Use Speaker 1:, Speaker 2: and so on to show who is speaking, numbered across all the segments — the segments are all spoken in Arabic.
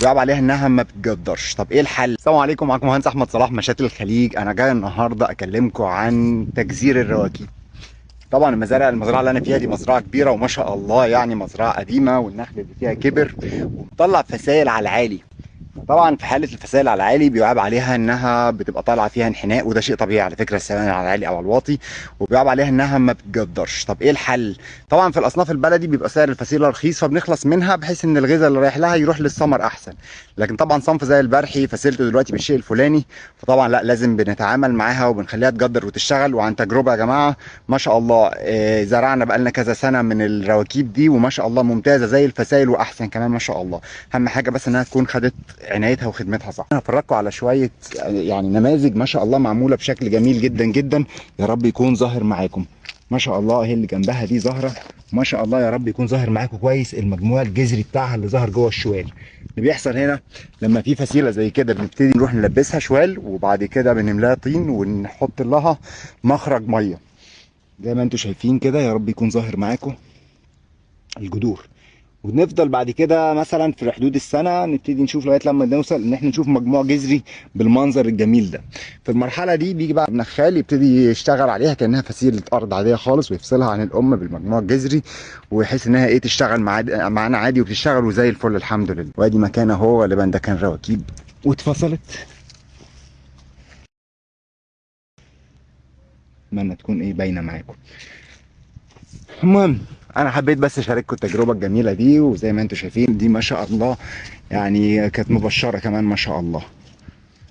Speaker 1: بيلعب عليها انها ما بتجدرش. طب ايه الحل؟ السلام عليكم، معاكم مهندس احمد صلاح مشاتل الخليج. انا جاي النهارده اكلمكم عن تجزير الرواكي. طبعا المزرعه اللي انا فيها دي مزرعه كبيره وما شاء الله، يعني مزرعه قديمه والنخل اللي فيها كبر ومطلع فسائل على العالي. طبعا في حاله الفسائل على العالي بيعاب عليها انها بتبقى طالعه فيها انحناء، وده شيء طبيعي على فكره، السمان على العالي او على الواطي. وبيعاب عليها انها ما بتجدرش. طب ايه الحل؟ طبعا في الاصناف البلدي بيبقى سعر الفسيله رخيص فبنخلص منها بحيث ان الغذاء اللي رايح لها يروح للثمر احسن. لكن طبعا صنف زي البرحي فسيلته دلوقتي بالشيء الفلاني، فطبعا لا، لازم بنتعامل معاها وبنخليها تجدر وتشتغل. وعن تجربه يا جماعه ما شاء الله، زرعنا بقالنا كذا سنه من الرواكيب دي وما شاء الله ممتازه زي الفسائل واحسن كمان ما شاء الله. اهم حاجه بس انها تكون خدت عنايتها وخدمتها صح. انا هفرجكم على شويه يعني نماذج ما شاء الله معموله بشكل جميل جدا جدا. يا رب يكون ظاهر معاكم. ما شاء الله اهي اللي جنبها دي ظاهره ما شاء الله، يا رب يكون ظاهر معاكم كويس المجموع الجذري بتاعها اللي ظهر جوه الشوال. اللي بيحصل هنا لما في فسيله زي كده بنبتدي نروح نلبسها شوال وبعد كده بنملاها طين ونحط لها مخرج ميه زي ما انتم شايفين كده. يا رب يكون ظاهر معاكم الجذور. ونفضل بعد كده مثلا في حدود السنه نبتدي نشوف لغايه لما نوصل ان احنا نشوف مجموع جذري بالمنظر الجميل ده. في المرحله دي بيجي بقى النخال يبتدي يشتغل عليها كانها فسيله ارض عاديه خالص، ويفصلها عن الام بالمجموع الجذري، ويحس انها ايه تشتغل معانا عادي، وبتشتغل وزي الفل الحمد لله. وادي مكان اهو غالبا ده كان رواكيب واتفصلت. اتمنى تكون ايه باينه معاكم. المهم انا حبيت بس اشارككم التجربه الجميله دي، وزي ما انتم شايفين دي ما شاء الله يعني كانت مبشره كمان ما شاء الله.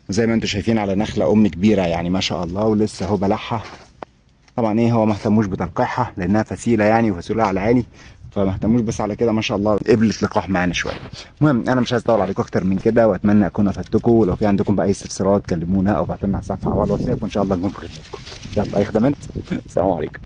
Speaker 1: وزي ما انتم شايفين على نخله ام كبيره يعني ما شاء الله، ولسه اهو بلعها. طبعا ايه هو ما اهتموش بتلقيحها لانها فسيله يعني وفسيله على العالي، فما اهتموش، بس على كده ما شاء الله قبلت لقاح معانا شويه. المهم انا مش عايز اطول عليكم اكتر من كده، واتمنى اكون افدتكم. ولو في عندكم بقى اي استفسارات كلمونا او بعتوا لنا على الصفحه او على الواتساب، وان شاء الله نكون في خدمتكم. يلا اي خدمات. السلام عليكم.